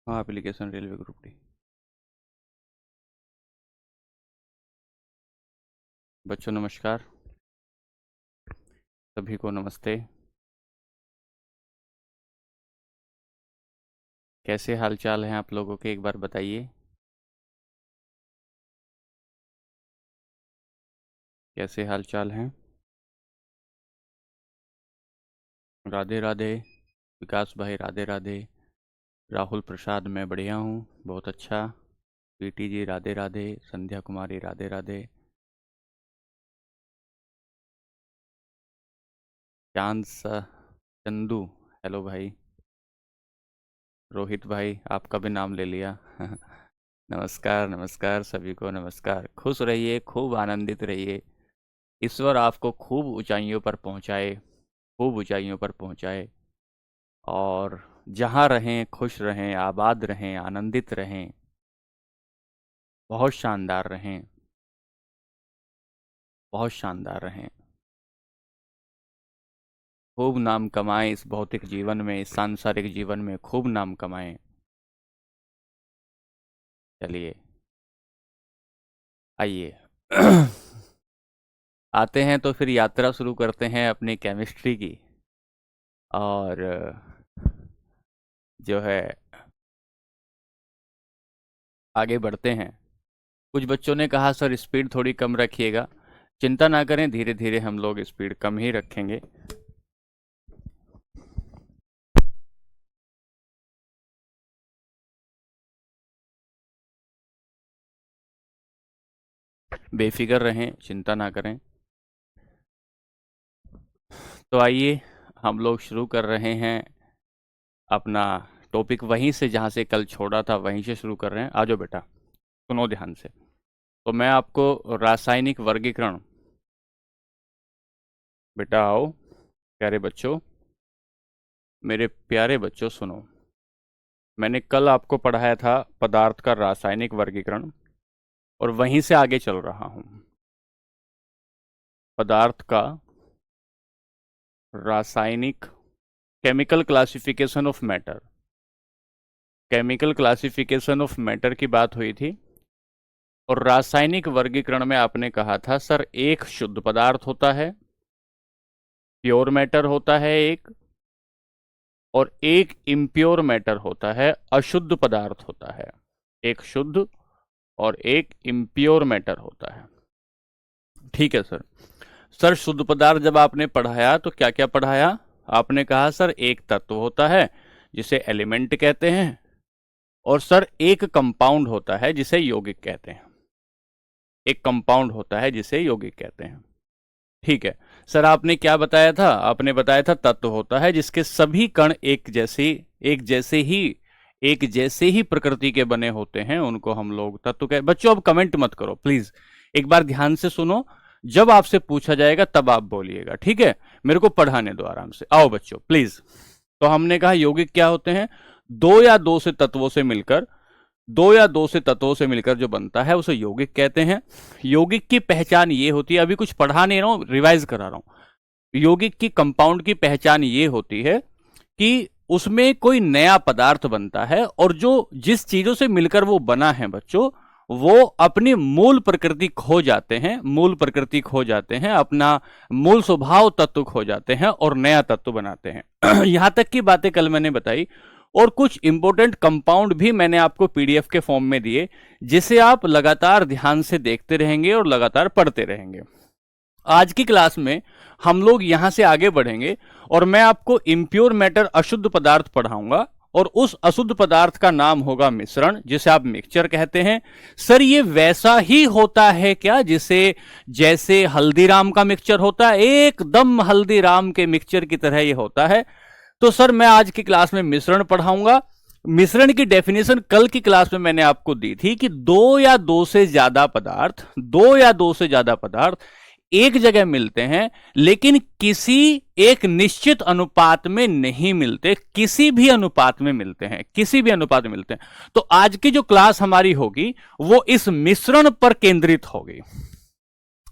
हाँ, application railway group D. बच्चों नमस्कार। सभी को नमस्ते। कैसे हाल चाल हैं आप लोगों के, एक बार बताइए। कैसे हाल चाल हैं? राधे राधे। विकास भाई राधे राधे। राहुल प्रसाद मैं बढ़िया हूँ, बहुत अच्छा। पीटी जी राधे राधे। संध्या कुमारी राधे राधे। चंदू हेलो भाई। रोहित भाई आपका भी नाम ले लिया। नमस्कार नमस्कार, सभी को नमस्कार। खुश रहिए, खूब आनंदित रहिए। ईश्वर आपको खूब ऊंचाइयों पर पहुंचाए, खूब ऊंचाइयों पर पहुंचाए। और जहाँ रहें खुश रहें, आबाद रहें, आनंदित रहें, बहुत शानदार रहें, बहुत शानदार रहें। खूब नाम कमाएं इस भौतिक जीवन में, इस सांसारिक जीवन में खूब नाम कमाएं। चलिए आइए। आते हैं तो फिर यात्रा शुरू करते हैं अपनी केमिस्ट्री की। और जो है आगे बढ़ते हैं। कुछ बच्चों ने कहा सर स्पीड थोड़ी कम रखिएगा। चिंता ना करें, धीरे धीरे हम लोग स्पीड कम ही रखेंगे। बेफिक्र रहें, चिंता ना करें। तो आइए हम लोग शुरू कर रहे हैं अपना टॉपिक वहीं से जहाँ से कल छोड़ा था, वहीं से शुरू कर रहे हैं। आ जाओ बेटा, सुनो ध्यान से। तो मैं आपको रासायनिक वर्गीकरण, बेटा आओ प्यारे बच्चों, मेरे प्यारे बच्चों सुनो। मैंने कल आपको पढ़ाया था पदार्थ का रासायनिक वर्गीकरण, और वहीं से आगे चल रहा हूँ। पदार्थ का रासायनिक, chemical classification of matter, chemical classification of matter की बात हुई थी। और रासायनिक वर्गीकरण में आपने कहा था सर एक शुद्ध पदार्थ होता है, प्योर मैटर होता है एक, और एक इम्प्योर मैटर होता है, अशुद्ध पदार्थ होता है। एक शुद्ध और एक इम्प्योर मैटर होता है। ठीक है सर। सर शुद्ध पदार्थ जब आपने पढ़ाया तो क्या क्या पढ़ाया? आपने कहा सर एक तत्व होता है जिसे एलिमेंट कहते हैं, और सर एक कंपाउंड होता है जिसे यौगिक कहते हैं। एक कंपाउंड होता है जिसे यौगिक कहते हैं। ठीक है। सर आपने क्या बताया था? आपने बताया था तत्व होता है जिसके सभी कण एक जैसे ही प्रकृति के बने होते हैं, उनको हम लोग तत्व कह। बच्चों अब कमेंट मत करो प्लीज, एक बार ध्यान से सुनो। जब आपसे पूछा जाएगा तब आप बोलिएगा, ठीक है? मेरे को पढ़ाने दो आराम से। आओ बच्चों प्लीज। तो हमने कहा यौगिक क्या होते हैं? दो या दो से तत्वों से मिलकर जो बनता है उसे यौगिक कहते हैं। यौगिक की पहचान ये होती है, अभी कुछ पढ़ा नहीं रहा हूं, रिवाइज करा रहा हूं। यौगिक की कंपाउंड की पहचान ये होती है कि उसमें कोई नया पदार्थ बनता है, और जो जिस चीजों से मिलकर वो बना है बच्चों, वो अपनी मूल प्रकृति खो जाते हैं, मूल प्रकृति खो जाते हैं, अपना मूल स्वभाव तत्व खो जाते हैं और नया तत्व बनाते हैं। यहां तक की बातें कल मैंने बताई। और कुछ इंपॉर्टेंट कंपाउंड भी मैंने आपको पीडीएफ के फॉर्म में दिए, जिसे आप लगातार ध्यान से देखते रहेंगे और लगातार पढ़ते रहेंगे। आज की क्लास में हम लोग यहां से आगे बढ़ेंगे, और मैं आपको इम्प्योर मैटर अशुद्ध पदार्थ पढ़ाऊंगा, और उस अशुद्ध पदार्थ का नाम होगा मिश्रण, जिसे आप मिक्सचर कहते हैं। सर ये वैसा ही होता है क्या जैसे हल्दीराम का मिक्सचर होता है? एकदम हल्दीराम के मिक्सचर की तरह ये होता है। तो सर मैं आज की क्लास में मिश्रण पढ़ाऊंगा। मिश्रण की डेफिनेशन कल की क्लास में मैंने आपको दी थी कि दो या दो से ज्यादा पदार्थ एक जगह मिलते हैं, लेकिन किसी एक निश्चित अनुपात में नहीं मिलते, किसी भी अनुपात में मिलते हैं, किसी भी अनुपात में मिलते हैं। तो आज की जो क्लास हमारी होगी वो इस मिश्रण पर केंद्रित होगी।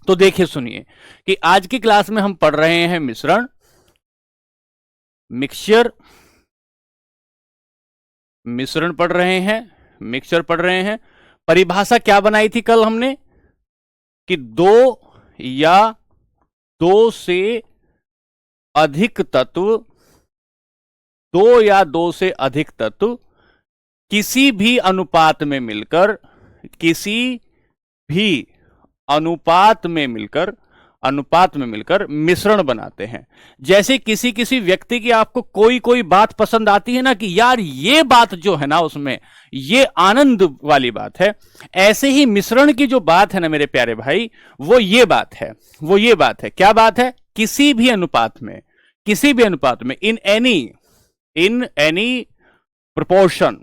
तो देखिए सुनिए कि आज की क्लास में हम पढ़ रहे हैं मिश्रण, मिक्सचर, मिश्रण पढ़ रहे हैं, मिक्सचर पढ़ रहे हैं। परिभाषा क्या बनाई थी कल हमने कि दो या दो से अधिक तत्व किसी भी अनुपात में मिलकर मिश्रण बनाते हैं। जैसे किसी व्यक्ति की आपको कोई बात पसंद आती है ना कि यार ये बात जो है ना उसमें ये आनंद वाली बात है, ऐसे ही मिश्रण की जो बात है ना मेरे प्यारे भाई, वो ये बात है। क्या बात है? किसी भी अनुपात में इन एनी प्रोपोर्शन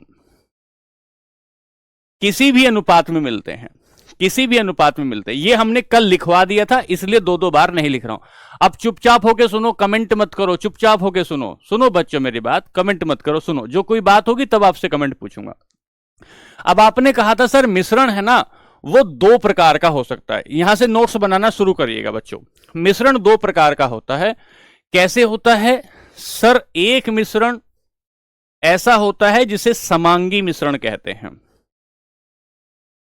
किसी भी अनुपात में मिलते हैं। ये हमने कल लिखवा दिया था, इसलिए दो बार नहीं लिख रहा हूं। अब चुपचाप होके सुनो, कमेंट मत करो, चुपचाप होके सुनो बच्चों मेरी बात, कमेंट मत करो, सुनो। जो कोई बात होगी तब आपसे कमेंट पूछूंगा। अब आपने कहा था सर मिश्रण है ना वो दो प्रकार का हो सकता है। यहां से नोट्स बनाना शुरू करिएगा बच्चों। मिश्रण दो प्रकार का होता है। कैसे होता है सर? एक मिश्रण ऐसा होता है जिसे समांगी मिश्रण कहते हैं।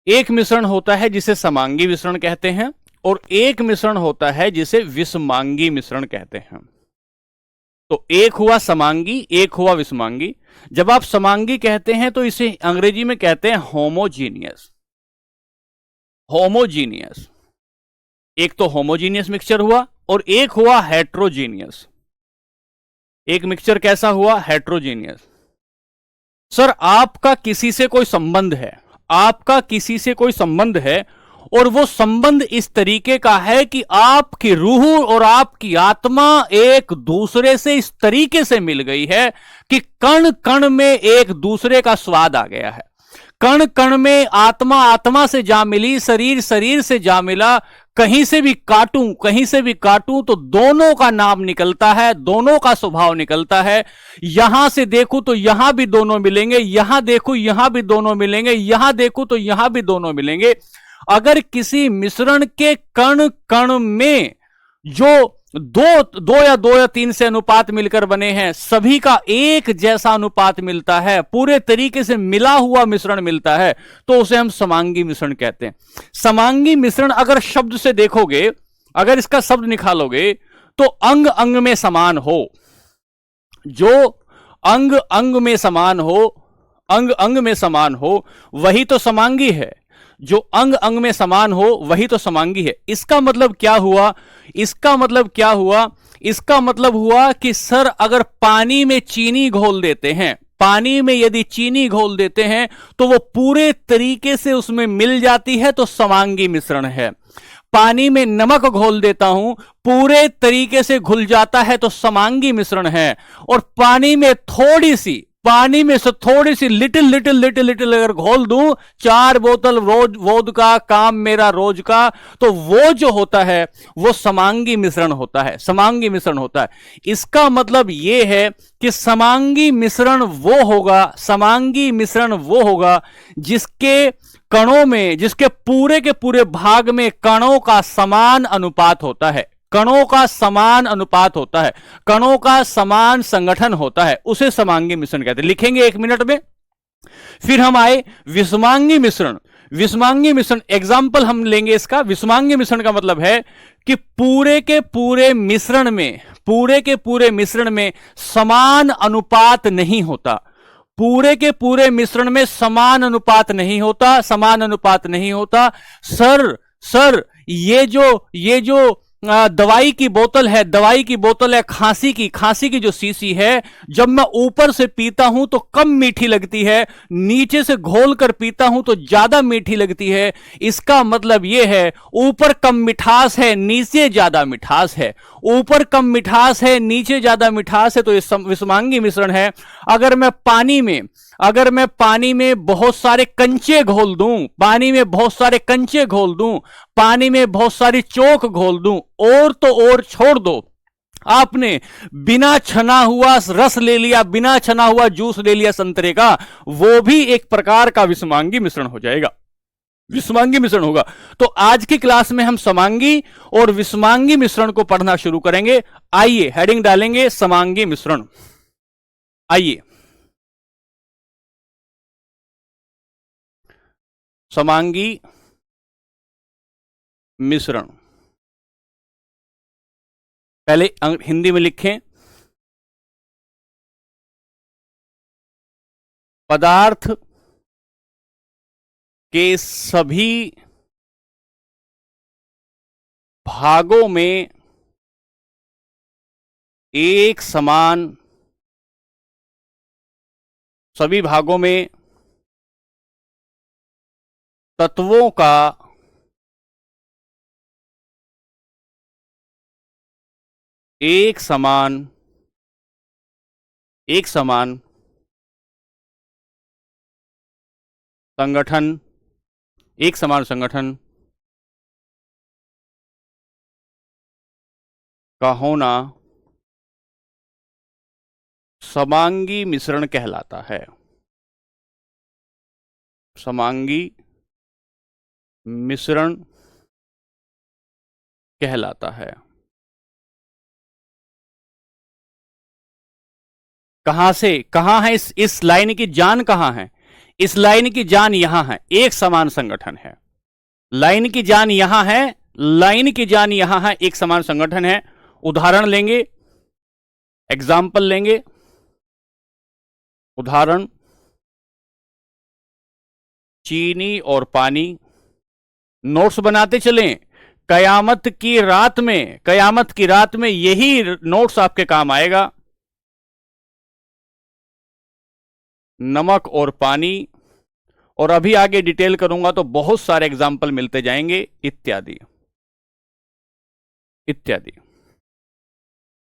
एक मिश्रण होता है जिसे समांगी मिश्रण कहते हैं, और एक मिश्रण होता है जिसे विषमांगी मिश्रण कहते हैं। तो एक हुआ समांगी, एक हुआ विषमांगी। जब आप समांगी कहते हैं तो इसे अंग्रेजी में कहते हैं होमोजीनियस। एक तो होमोजीनियस मिक्सचर हुआ और एक हुआ हेट्रोजीनियस। एक मिक्सचर कैसा हुआ? हेट्रोजीनियस। सर आपका किसी से कोई संबंध है और वो संबंध इस तरीके का है कि आपकी रूह और आपकी आत्मा एक दूसरे से इस तरीके से मिल गई है कि कण कण में एक दूसरे का स्वाद आ गया है। कण कण में आत्मा से जा मिली, शरीर से जा मिला। कहीं से भी काटूं तो दोनों का नाम निकलता है, दोनों का स्वभाव निकलता है। यहां से देखूं तो यहां भी दोनों मिलेंगे, यहां देखूं यहां भी दोनों मिलेंगे, यहां देखूं तो यहां भी दोनों मिलेंगे। अगर किसी मिश्रण के कण कण में जो दो या तीन से अनुपात मिलकर बने हैं, सभी का एक जैसा अनुपात मिलता है, पूरे तरीके से मिला हुआ मिश्रण मिलता है, तो उसे हम समांगी मिश्रण कहते हैं। समांगी मिश्रण अगर शब्द से देखोगे, अगर इसका शब्द निकालोगे तो अंग अंग में समान हो। जो अंग अंग में समान हो वही तो समांगी है। जो अंग अंग में समान हो वही तो समांगी है। इसका मतलब क्या हुआ? इसका मतलब हुआ कि सर अगर पानी में चीनी घोल देते हैं, पानी में यदि चीनी घोल देते हैं तो वो पूरे तरीके से उसमें मिल जाती है तो समांगी मिश्रण है। पानी में नमक घोल देता हूं, पूरे तरीके से घुल जाता है तो समांगी मिश्रण है। और पानी में से थोड़ी सी लिटिल अगर घोल दूं, 4 बोतल वोद का काम मेरा रोज का, तो वो जो होता है वो समांगी मिश्रण होता है। इसका मतलब ये है कि समांगी मिश्रण वो होगा जिसके कणों में, जिसके पूरे के पूरे भाग में कणों का समान अनुपात होता है, कणों का समान संगठन होता है, उसे समांगी मिश्रण कहते हैं। लिखेंगे 1 मिनट में। फिर हम आए विषमांगी मिश्रण। एग्जाम्पल हम लेंगे इसका। विषमांगी मिश्रण का मतलब है कि पूरे के पूरे मिश्रण में समान अनुपात नहीं होता। सर ये जो दवाई की बोतल है खांसी की जो शीशी है, जब मैं ऊपर से पीता हूं तो कम मीठी लगती है, नीचे से घोल कर पीता हूं तो ज्यादा मीठी लगती है। इसका मतलब यह है ऊपर कम मिठास है, नीचे ज्यादा मिठास है। ऊपर कम मिठास है, नीचे ज्यादा मिठास है, तो ये विषमांगी मिश्रण है। अगर मैं पानी में बहुत सारे कंचे घोल दूं, पानी में बहुत सारी चोक घोल दूं, और तो और छोड़ दो, आपने बिना छना हुआ रस ले लिया, बिना छना हुआ जूस ले लिया संतरे का, वो भी एक प्रकार का विषमांगी मिश्रण हो जाएगा, विषमांगी मिश्रण होगा। तो आज की क्लास में हम समांगी और विषमांगी मिश्रण को पढ़ना शुरू करेंगे। आइए हेडिंग डालेंगे समांगी मिश्रण। आइए समांगी मिश्रण। पहले हिंदी में लिखें, पदार्थ के सभी भागों में एक समान, सभी भागों में तत्वों का एक समान संगठन, एक समान संगठन का होना समांगी मिश्रण कहलाता है। समांगी मिश्रण कहलाता है। कहां से कहां है, इस लाइन की जान कहां है? इस लाइन की जान यहां है, एक समान संगठन है। लाइन की जान यहां है, लाइन की जान यहां है, एक समान संगठन है। उदाहरण लेंगे, एग्जाम्पल लेंगे। उदाहरण, चीनी और पानी। नोट्स बनाते चलें, कयामत की रात में यही नोट्स आपके काम आएगा। नमक और पानी, और अभी आगे डिटेल करूंगा तो बहुत सारे एग्जाम्पल मिलते जाएंगे, इत्यादि इत्यादि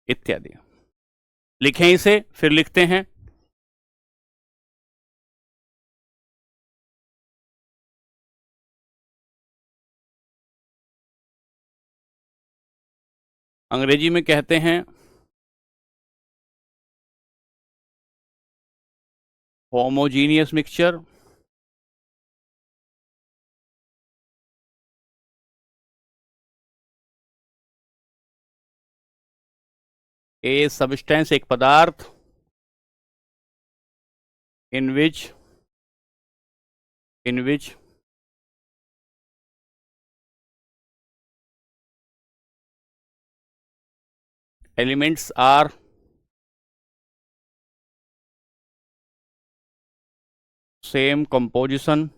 इत्यादि। लिखें इसे, फिर लिखते हैं। अंग्रेजी में कहते हैं होमोजीनियस मिक्सचर। ए सब्सटेंस, एक पदार्थ, in which elements are same composition,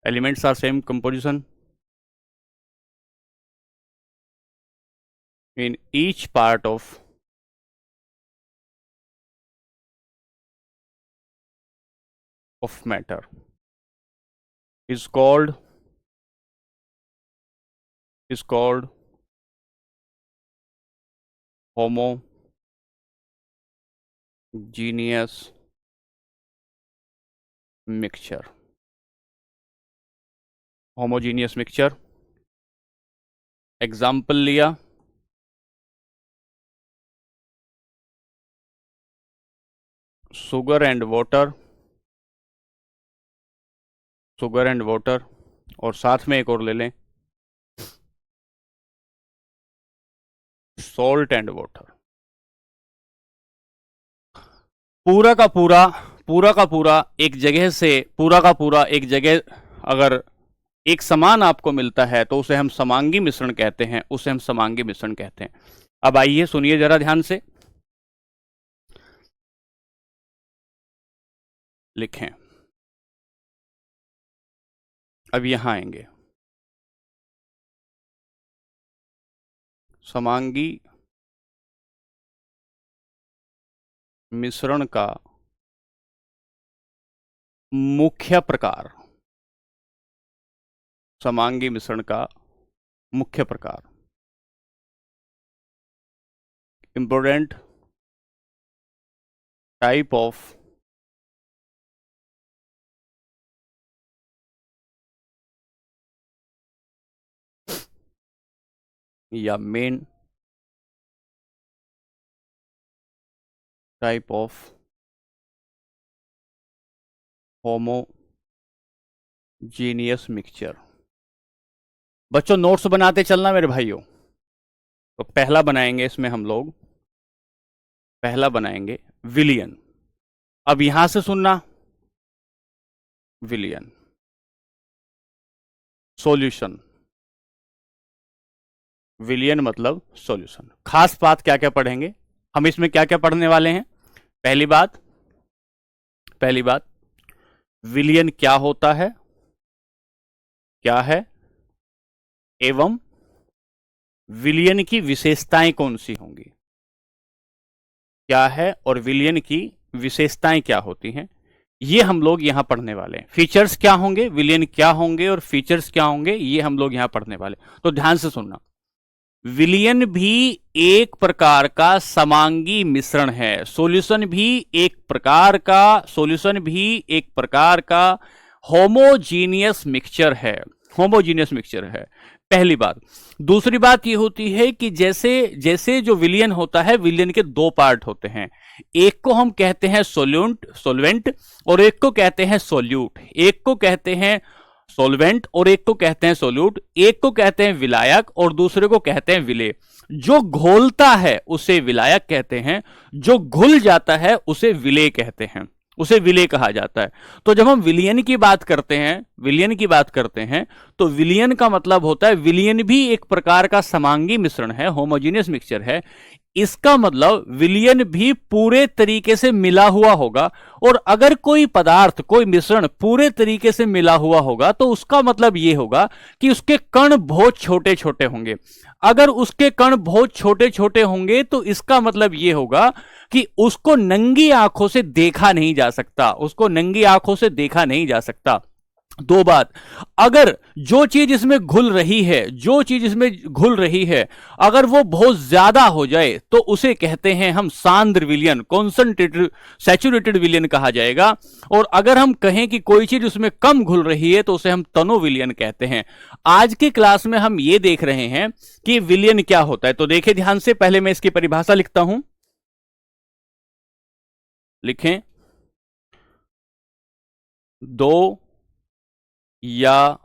elements are same composition in each part of matter is called homogeneous mixture। homogeneous mixture example लिया, शुगर एंड वाटर, और साथ में एक और ले लें, सॉल्ट एंड वाटर। पूरा का पूरा एक जगह से, एक जगह अगर एक समान आपको मिलता है तो उसे हम समांगी मिश्रण कहते हैं, अब आइए सुनिए जरा ध्यान से। लिखें, अब यहां आएंगे, समांगी मिश्रण का मुख्य प्रकार, समांगी मिश्रण का मुख्य प्रकार, इंपॉर्टेंट टाइप ऑफ या main type of homogeneous mixture. बच्चों नोट्स बनाते चलना मेरे भाइयों। तो पहला बनाएंगे विलियन। अब यहां से सुनना, विलियन, सॉल्यूशन, विलियन मतलब सॉल्यूशन। खास बात क्या क्या पढ़ेंगे हम इसमें, क्या क्या पढ़ने वाले हैं? पहली बात, पहली बात, विलियन क्या होता है, क्या है, एवं विलियन की विशेषताएं कौन सी होंगी, क्या है और विलियन की विशेषताएं क्या होती हैं, ये हम लोग यहां पढ़ने वाले हैं। फीचर्स क्या होंगे, विलियन क्या होंगे और फीचर्स क्या होंगे, ये हम लोग यहां पढ़ने वाले। तो ध्यान से सुनना, विलियन भी एक प्रकार का समांगी मिश्रण है, सॉल्यूशन भी एक प्रकार का, सॉल्यूशन भी एक प्रकार का होमोजीनियस मिक्सचर है, होमोजीनियस मिक्सचर है, पहली बात। दूसरी बात यह होती है कि जैसे जैसे जो विलियन होता है, विलियन के दो पार्ट होते हैं, एक को हम कहते हैं सोल्यूंट, सोलवेंट, और एक को कहते हैं सोल्यूट। एक को कहते हैं सोलवेंट और एक को कहते हैं सोल्यूट, एक को कहते हैं विलायक और दूसरे को कहते हैं विलेय। जो घोलता है उसे विलायक कहते हैं, जो घुल जाता है उसे विलेय कहते हैं, उसे विलेय कहा जाता है। तो जब हम विलियन की बात करते हैं, विलियन की बात करते हैं, तो विलियन का मतलब होता है, विलियन भी एक प्रकार का समांगी मिश्रण है, होमोजीनियस मिक्सचर है। इसका मतलब विलियन भी पूरे तरीके से मिला हुआ होगा, और अगर कोई पदार्थ, कोई मिश्रण पूरे तरीके से मिला हुआ होगा तो उसका मतलब यह होगा कि उसके कण बहुत छोटे छोटे होंगे। अगर उसके कण बहुत छोटे छोटे होंगे तो इसका मतलब यह होगा कि उसको नंगी आंखों से देखा नहीं जा सकता, उसको नंगी आंखों से देखा नहीं जा सकता। दो बात, अगर जो चीज इसमें घुल रही है, जो चीज इसमें घुल रही है, अगर वो बहुत ज्यादा हो जाए तो उसे कहते हैं हम सांद्र विलियन, कॉन्सेंट्रेटेड सैचुरेटेड विलियन कहा जाएगा। और अगर हम कहें कि कोई चीज उसमें कम घुल रही है तो उसे हम तनो विलियन कहते हैं। आज की क्लास में हम ये देख रहे हैं कि विलियन क्या होता है। तो देखिए ध्यान से, पहले मैं इसकी परिभाषा लिखता हूं, लिखें, दो या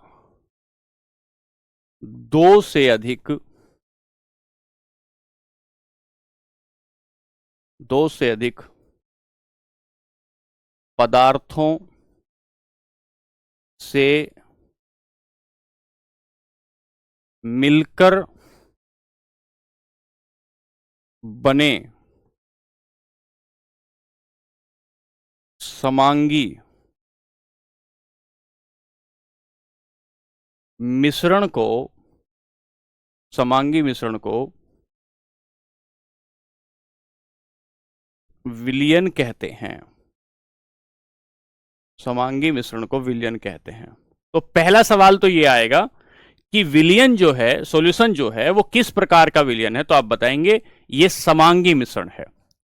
दो से अधिक, दो से अधिक पदार्थों से मिलकर बने समांगी मिश्रण को, समांगी मिश्रण को विलियन कहते हैं, समांगी मिश्रण को विलियन कहते हैं। तो पहला सवाल तो ये आएगा कि विलियन जो है, सॉल्यूशन जो है, वो किस प्रकार का विलियन है? तो आप बताएंगे ये समांगी मिश्रण है।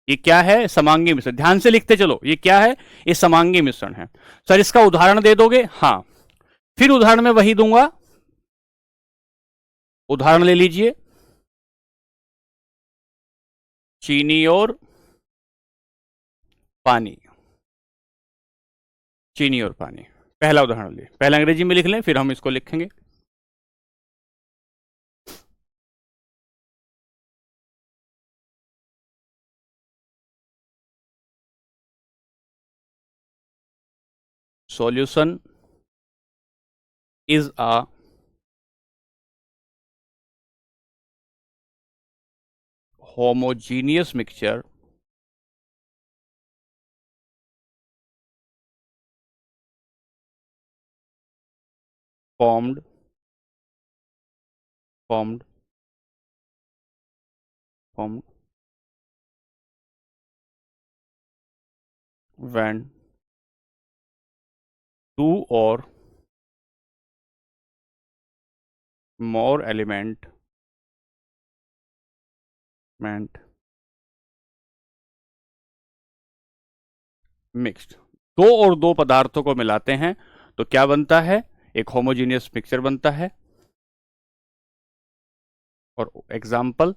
ये क्या है? समांगी मिश्रण। ध्यान से लिखते चलो, ये क्या है? ये समांगी मिश्रण है। सर इसका उदाहरण दे दोगे? हाँ, फिर उदाहरण में वही दूंगा, उदाहरण ले लीजिए, चीनी और पानी, चीनी और पानी, पहला उदाहरण लिए, पहले अंग्रेजी में लिख लें फिर हम इसको लिखेंगे। solution is a homogeneous mixture formed when two or more element mixed, दो और दो पदार्थों को मिलाते हैं तो क्या बनता है? एक होमोजीनियस मिक्सचर बनता है। और example,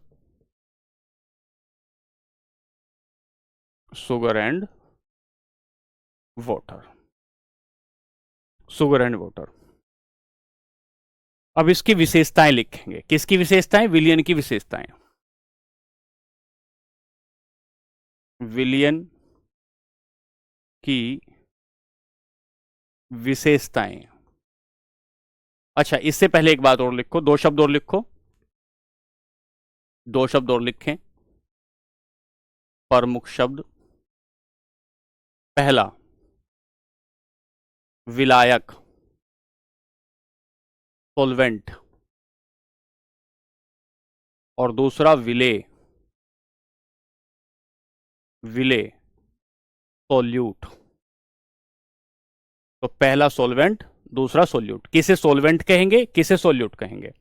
sugar and water, sugar and water. अब इसकी विशेषताएं लिखेंगे। किसकी विशेषताएं? विलियन की विशेषताएं। विलियन की विशेषताएं। अच्छा, इससे पहले एक बात और लिखो, दो शब्द और लिखो, दो शब्द और लिखें। प्रमुख शब्द, पहला विलायक, सोलवेंट, और दूसरा विलेय, विलेय, सोल्यूट। तो पहला सोलवेंट, दूसरा सोल्यूट। किसे सोलवेंट कहेंगे, किसे सोल्यूट कहेंगे?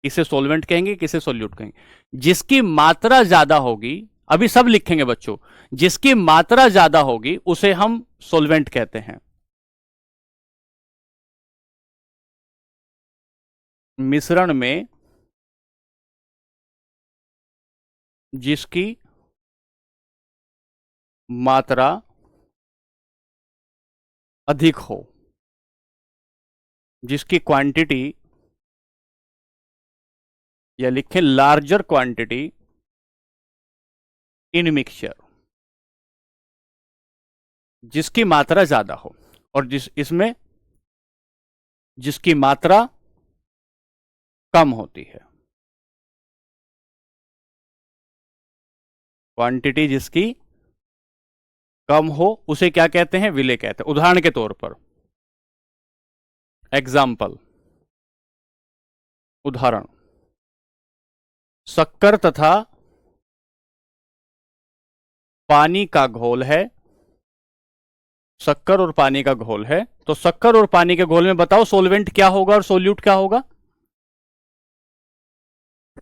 किसे सोलवेंट कहेंगे, किसे सोल्यूट कहेंगे? जिसकी मात्रा ज्यादा होगी, अभी सब लिखेंगे बच्चों, जिसकी मात्रा ज्यादा होगी उसे हम सोलवेंट कहते हैं। मिश्रण में जिसकी मात्रा अधिक हो, जिसकी क्वांटिटी, या लिखें लार्जर क्वांटिटी इन मिक्सचर, जिसकी मात्रा ज्यादा हो, और इसमें जिसकी मात्रा कम होती है। क्वांटिटी जिसकी कम हो उसे क्या कहते हैं? विलेय कहते हैं। उदाहरण के तौर पर, एग्जाम्पल, उदाहरण, शक्कर तथा पानी का घोल है, शक्कर और पानी का घोल है, तो शक्कर और पानी के घोल में बताओ सोलवेंट क्या होगा और सोल्यूट क्या होगा?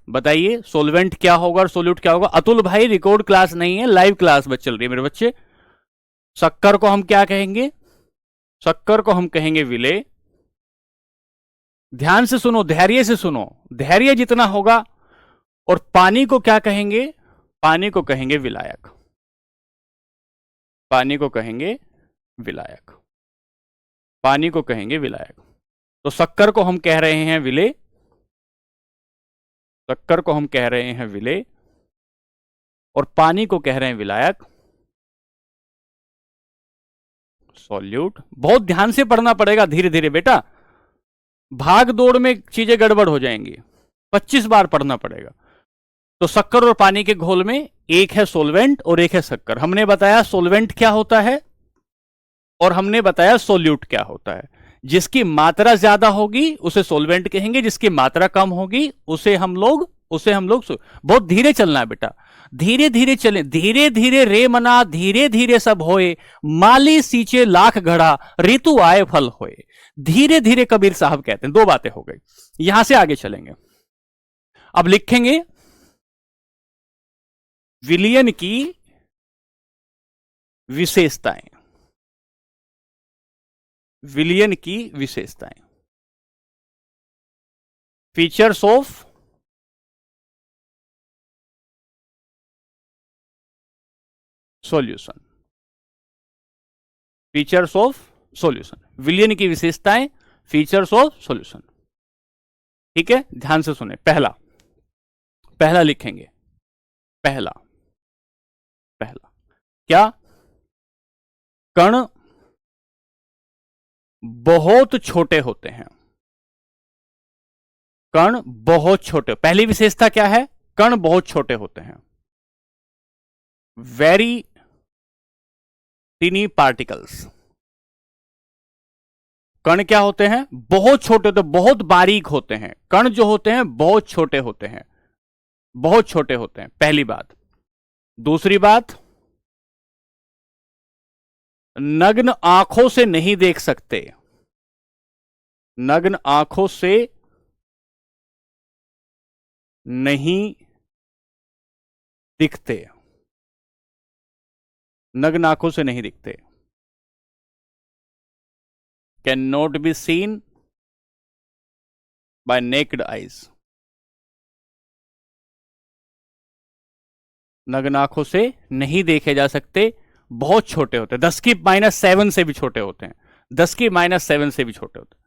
बताइए, सोलवेंट क्या होगा और सोल्यूट क्या होगा? अतुल भाई, रिकॉर्ड क्लास नहीं है, लाइव क्लास बच चल रही है मेरे बच्चे। शक्कर को हम क्या कहेंगे? शक्कर को हम कहेंगे विलेय। ध्यान से सुनो, धैर्य से सुनो, धैर्य जितना होगा। और पानी को क्या कहेंगे? पानी को कहेंगे विलायक। पानी को कहेंगे विलायक। पानी को कहेंगे विलायक। तो शक्कर को हम कह रहे हैं विलेय, शक्कर को हम कह रहे हैं विलेय, और पानी को कह रहे हैं विलायक, सॉल्यूट। बहुत ध्यान से पढ़ना पड़ेगा, धीरे धीरे बेटा, भाग दौड़ में चीजें गड़बड़ हो जाएंगी। 25 बार पढ़ना पड़ेगा। तो शक्कर और पानी के घोल में एक है सोलवेंट और एक है शक्कर। हमने बताया सोलवेंट क्या होता है और हमने बताया सोल्यूट क्या होता है। जिसकी मात्रा ज्यादा होगी उसे सोलवेंट कहेंगे, जिसकी मात्रा कम होगी उसे हम लोग बहुत धीरे चलना है बेटा, धीरे धीरे चले, धीरे धीरे रे मना, धीरे धीरे सब होए, माली सींचे लाख घड़ा, ऋतु आए फल होए। धीरे धीरे कबीर साहब कहते हैं। दो बातें हो गई, यहां से आगे चलेंगे। अब लिखेंगे विलयन की विशेषताएं, विलयन की विशेषताएं, features of solution, features of solution, विलयन की विशेषताएं, फीचर्स ऑफ सॉल्यूशन। ठीक है, ध्यान से सुने। पहला, पहला लिखेंगे, पहला, पहला क्या? कण बहुत छोटे होते हैं। कण बहुत छोटे, पहली विशेषता क्या है? कण बहुत छोटे होते हैं। वेरी टिनी पार्टिकल्स, कण क्या होते हैं? बहुत छोटे होते, बहुत बारीक होते हैं। कण जो होते हैं बहुत छोटे होते हैं, बहुत छोटे होते हैं, पहली बात। दूसरी बात, नग्न आंखों से नहीं देख सकते, नग्न आंखों से नहीं दिखते, नग्न आंखों से नहीं दिखते। Can not be seen by naked eyes, नग्न आंखों से नहीं देखे जा सकते, बहुत छोटे होते हैं, 10⁻⁷ से भी छोटे होते हैं, 10⁻⁷ से भी छोटे होते हैं।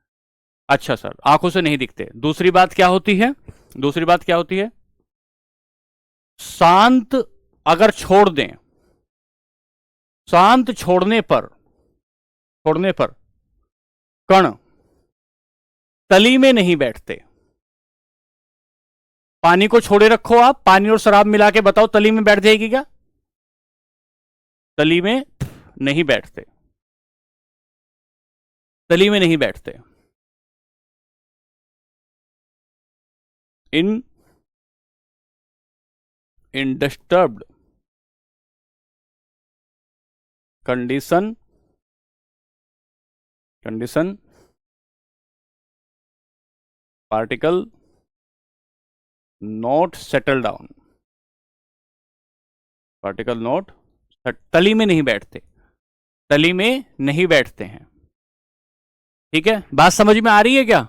अच्छा सर, आंखों से नहीं दिखते। दूसरी बात क्या होती है? दूसरी बात क्या होती है? शांत अगर छोड़ दें, शांत छोड़ने पर कण तली में नहीं बैठते। पानी को छोड़े रखो आप, पानी और शराब मिला के बताओ तली में बैठ जाएगी क्या? तली में नहीं बैठते, तली में नहीं बैठते। In disturbed condition particle not settle down, particle not, तली में नहीं बैठते, तली में नहीं बैठते हैं। ठीक है, बात समझ में आ रही है क्या?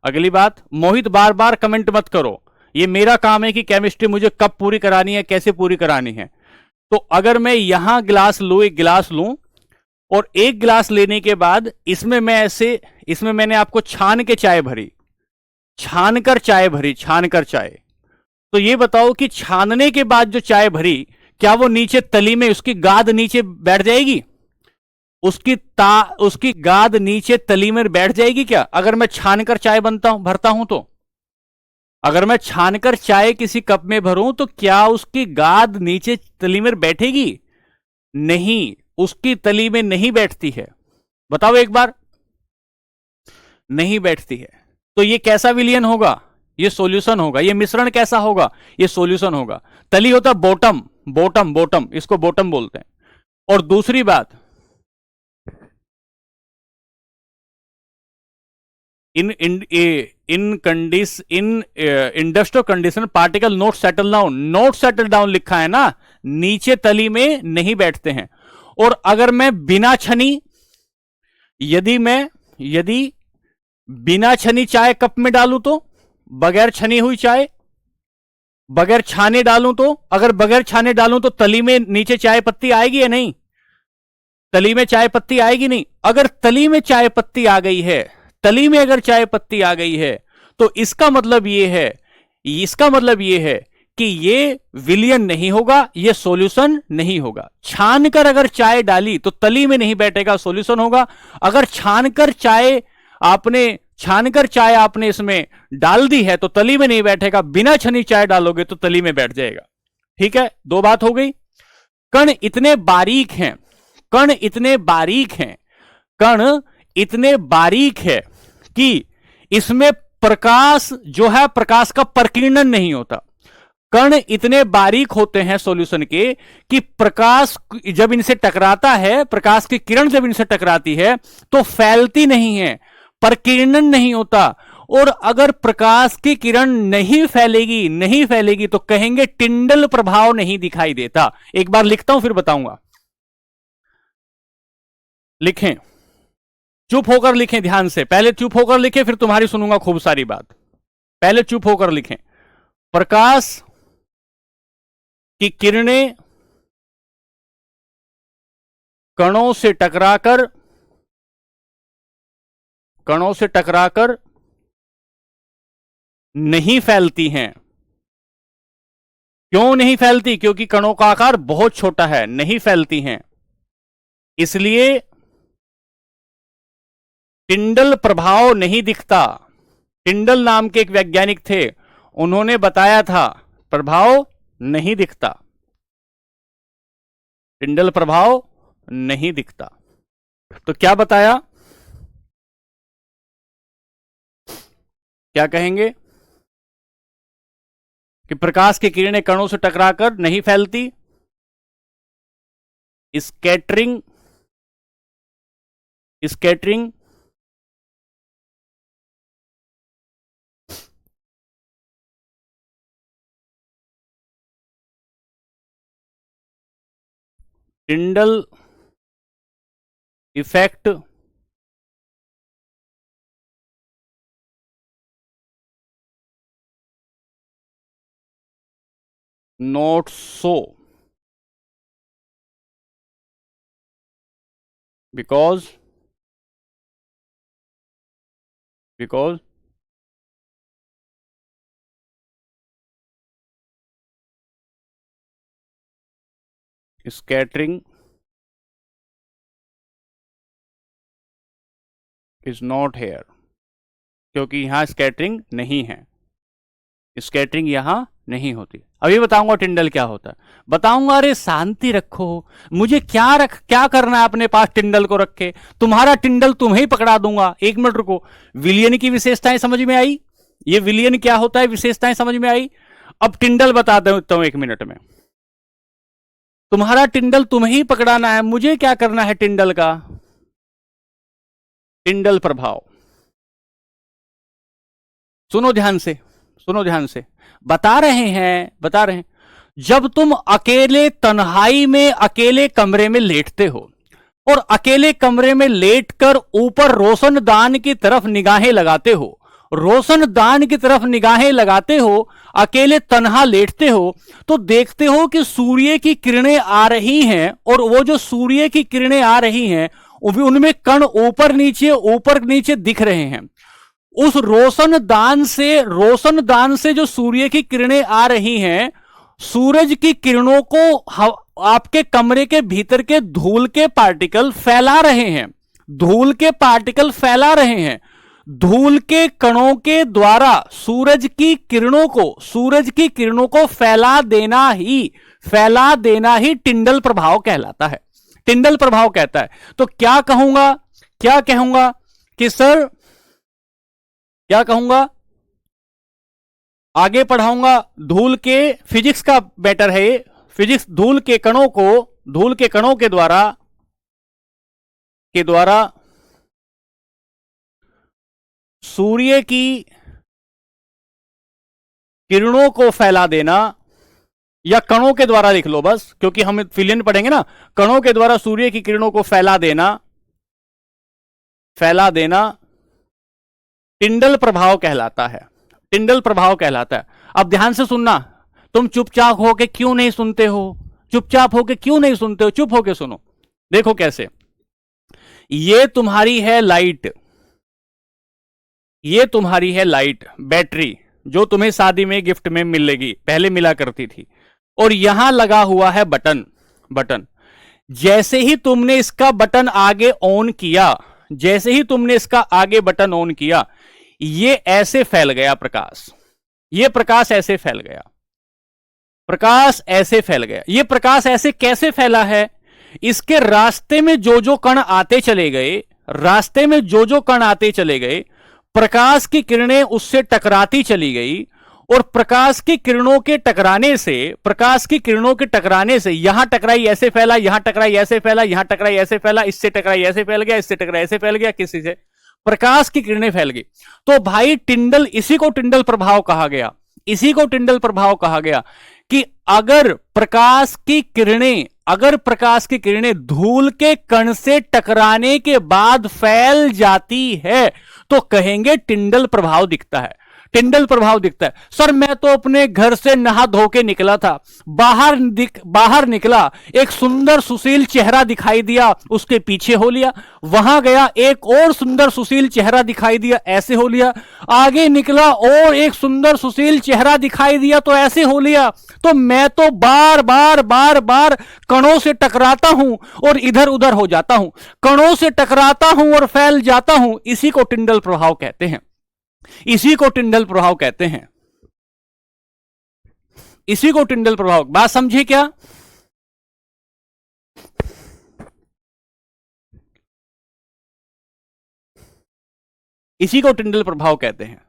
अगली बात, मोहित बार बार कमेंट मत करो, ये मेरा काम है कि केमिस्ट्री मुझे कब पूरी करानी है, कैसे पूरी करानी है। तो अगर मैं यहां गिलास लूं, एक गिलास लूं, और एक गिलास लेने के बाद इसमें मैं ऐसे, इसमें मैंने आपको छान के चाय भरी, छानकर चाय भरी, छानकर चाय, तो ये बताओ कि छानने के बाद जो चाय भरी, क्या वो नीचे तली में उसकी गाद नीचे बैठ जाएगी? उसकी गाद नीचे तली में बैठ जाएगी क्या, अगर मैं छानकर चाय भरता हूं तो? अगर मैं छानकर चाय किसी कप में भरूं तो क्या उसकी गाद नीचे तली में बैठेगी? नहीं, उसकी तली में नहीं बैठती है। बताओ एक बार, नहीं बैठती है। तो ये कैसा विलियन होगा? ये सॉल्यूशन होगा। ये मिश्रण कैसा होगा? ये सॉल्यूशन होगा। तली होता बॉटम, बॉटम, इसको बॉटम बोलते हैं। और दूसरी बात, in industrial condition particle not settle down, not settle down लिखा है ना, नीचे तली में नहीं बैठते हैं। और अगर मैं बिना छनी, यदि बिना छनी चाय कप में डालूं तो, बगैर छनी हुई चाय, बगैर छाने डालूं तो, अगर बगैर छाने डालूं तो तली में नीचे चाय पत्ती आएगी या नहीं? तली में चाय पत्ती आएगी नहीं। अगर तली में चाय पत्ती आ गई है, तली में अगर चाय पत्ती आ गई है, तो इसका मतलब यह है कि ये विलियन नहीं होगा, ये सॉल्यूशन नहीं होगा। छानकर अगर चाय डाली तो तली में नहीं बैठेगा, सॉल्यूशन होगा। अगर छानकर चाय आपने इसमें डाल दी है तो तली में नहीं बैठेगा, बिना छनी चाय डालोगे तो तली में बैठ जाएगा। ठीक है, दो बात हो गई। कण इतने बारीक हैं, कण इतने बारीक है कि इसमें प्रकाश जो है, प्रकाश का प्रकीर्णन नहीं होता। कण इतने बारीक होते हैं सॉल्यूशन के कि प्रकाश जब इनसे टकराता है, प्रकाश की किरण जब इनसे टकराती है तो फैलती नहीं है, प्रकीर्णन नहीं होता। और अगर प्रकाश की किरण नहीं फैलेगी तो कहेंगे टिंडल प्रभाव नहीं दिखाई देता। एक बार लिखता हूं फिर बताऊंगा। लिखें, चुप होकर लिखें, ध्यान से, पहले चुप होकर लिखें फिर तुम्हारी सुनूंगा खूब सारी बात। पहले चुप होकर लिखें। प्रकाश की किरणें कणों से टकराकर नहीं फैलती हैं। क्यों नहीं फैलती? क्योंकि कणों का आकार बहुत छोटा है, नहीं फैलती हैं। इसलिए टिंडल प्रभाव नहीं दिखता। टिंडल नाम के एक वैज्ञानिक थे, उन्होंने बताया था प्रभाव नहीं दिखता, टिंडल प्रभाव नहीं दिखता। तो क्या बताया? क्या कहेंगे कि प्रकाश की किरणें कणों से टकराकर नहीं फैलती, scattering Tyndall effect not so because scattering is not here, क्योंकि यहां स्कैटरिंग नहीं है, स्कैटरिंग यहां नहीं होती। अभी बताऊंगा टिंडल क्या होता है, बताऊंगा। अरे शांति रखो, मुझे क्या करना है अपने पास टिंडल को रख के, तुम्हारा टिंडल तुम्हें ही पकड़ा दूंगा। एक मिनट रुको, विलियन की विशेषताएं समझ में आई, ये विलियन क्या होता है विशेषताएं समझ में आई। अब टिंडल बता देता हूं 1 मिनट में। तुम्हारा टिंडल तुम्हें ही पकड़ाना है, मुझे क्या करना है टिंडल का। टिंडल प्रभाव सुनो ध्यान से, सुनो ध्यान से, बता रहे हैं। जब तुम अकेले तन्हाई में अकेले कमरे में लेटते हो और अकेले कमरे में लेटकर ऊपर रोशनदान की तरफ निगाहें लगाते हो, रोशनदान की तरफ निगाहें लगाते हो, अकेले तन्हा लेटते हो, तो देखते हो कि सूर्य की किरणें आ रही हैं, और वो जो सूर्य की किरणें आ रही हैं उनमें कण ऊपर नीचे दिख रहे हैं। उस रोशनदान से जो सूर्य की किरणें आ रही हैं, सूरज की किरणों को आपके कमरे के भीतर के धूल के पार्टिकल फैला रहे हैं, धूल के पार्टिकल फैला रहे हैं। धूल के कणों के द्वारा सूरज की किरणों को फैला देना ही टिंडल प्रभाव कहलाता है। टिंडल प्रभाव कहता है। तो क्या कहूंगा कि सर, क्या कहूंगा, आगे पढ़ाऊंगा। धूल के फिजिक्स का मैटर है ये, फिजिक्स धूल के कणों के द्वारा सूर्य की किरणों को फैला देना, या कणों के द्वारा लिख लो बस, क्योंकि हम फिलियन पढ़ेंगे ना। कणों के द्वारा सूर्य की किरणों को फैला देना टिंडल प्रभाव कहलाता है। टिंडल प्रभाव कहलाता है। अब ध्यान से सुनना, तुम चुपचाप होके क्यों नहीं सुनते हो, चुप होके सुनो। देखो कैसे, ये तुम्हारी है लाइट, बैटरी, जो तुम्हें शादी में गिफ्ट में मिलेगी, पहले मिला करती थी, और यहां लगा हुआ है बटन। जैसे ही तुमने इसका बटन आगे ऑन किया, ये ऐसे फैल गया प्रकाश, ये प्रकाश ऐसे फैल गया। ये प्रकाश ऐसे कैसे फैला है? इसके रास्ते में जो कण आते चले गए, प्रकाश की किरणें उससे टकराती चली गई, और प्रकाश की किरणों के टकराने से यहां टकराई ऐसे फैला, यहां टकराई ऐसे फैला, यहां टकराई ऐसे फैला, इससे टकराई ऐसे फैल गया, इससे टकराई ऐसे फैल गया, किसी से प्रकाश की किरणें फैल गई। तो भाई टिंडल, इसी को टिंडल प्रभाव कहा गया कि अगर प्रकाश की किरणें धूल के कण से टकराने के बाद फैल जाती है, तो कहेंगे टिंडल प्रभाव दिखता है। सर मैं तो अपने घर से नहा धो के निकला था, बाहर निकला, एक सुंदर सुशील चेहरा दिखाई दिया, उसके पीछे हो लिया, वहां गया, एक और सुंदर सुशील चेहरा दिखाई दिया, ऐसे हो लिया, आगे निकला और एक सुंदर सुशील चेहरा दिखाई दिया, तो ऐसे हो लिया। तो मैं तो बार बार कणों से टकराता हूं और इधर उधर हो जाता हूं, कणों से टकराता हूं और फैल जाता हूं। इसी को टिंडल प्रभाव कहते हैं। इसी को टिंडल प्रभाव, बात समझे क्या? इसी को टिंडल प्रभाव कहते हैं।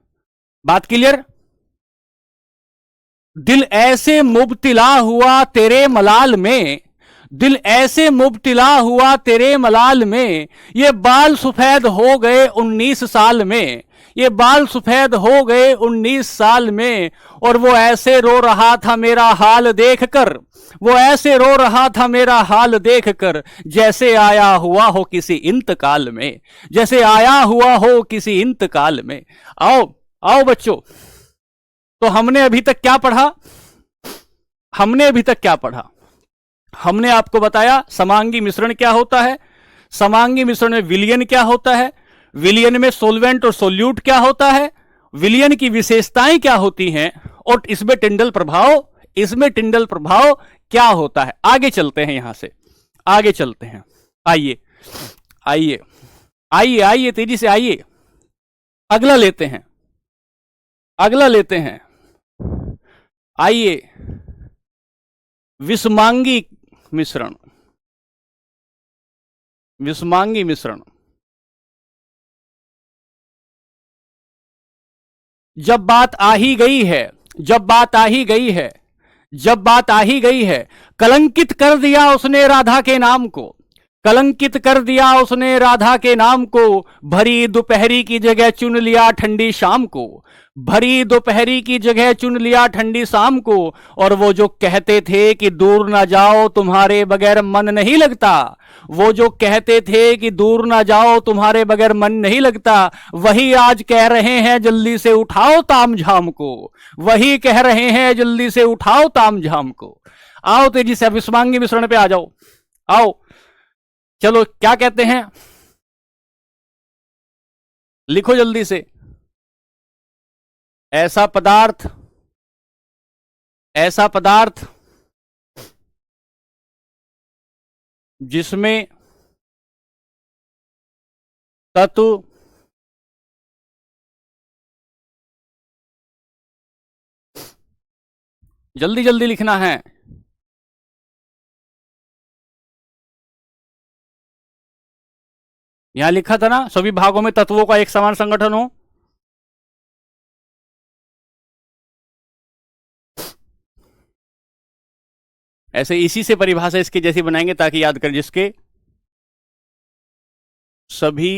बात क्लियर? दिल ऐसे मुब्तिला हुआ तेरे मलाल में, ये बाल सफेद हो गए 19 साल में, और वो ऐसे रो रहा था मेरा हाल देखकर, जैसे आया हुआ हो किसी इंतकाल में। आओ बच्चों, तो हमने अभी तक क्या पढ़ा? हमने आपको बताया समांगी मिश्रण क्या होता है, समांगी मिश्रण में विलयन क्या होता है, विलयन में सोल्वेंट और सोल्यूट क्या होता है, विलयन की विशेषताएं क्या होती हैं, और इसमें टिंडल प्रभाव क्या होता है। आगे चलते हैं, यहां से आगे चलते हैं। आइए आइए आइए तेजी से आइए, अगला लेते हैं, अगला लेते हैं, आइए। विषमांगी मिश्रण, विषमांगी मिश्रण। जब बात आ ही गई है, जब बात आ ही गई है, जब बात आ ही गई है, कलंकित कर दिया उसने राधा के नाम को, कलंकित कर दिया उसने राधा के नाम को, भरी दोपहरी की जगह चुन लिया ठंडी शाम को, भरी दोपहरी की जगह चुन लिया ठंडी शाम को। और वो जो कहते थे कि दूर ना जाओ तुम्हारे बगैर मन नहीं लगता, वो जो कहते थे कि दूर ना जाओ तुम्हारे बगैर मन नहीं लगता, वही आज कह रहे हैं जल्दी से उठाओ तामझाम को, वही कह रहे हैं जल्दी से उठाओ तामझाम को। आओ तेजी से विषमांगी मिश्रण पे आ जाओ, आओ। चलो क्या कहते हैं, लिखो जल्दी से। ऐसा पदार्थ, ऐसा पदार्थ जिसमें तत्व जल्दी जल्दी लिखना है, यहां लिखा था ना, सभी भागों में तत्वों का एक समान संगठन हो। ऐसे इसी से परिभाषा इसकी जैसी बनाएंगे ताकि याद करें, जिसके सभी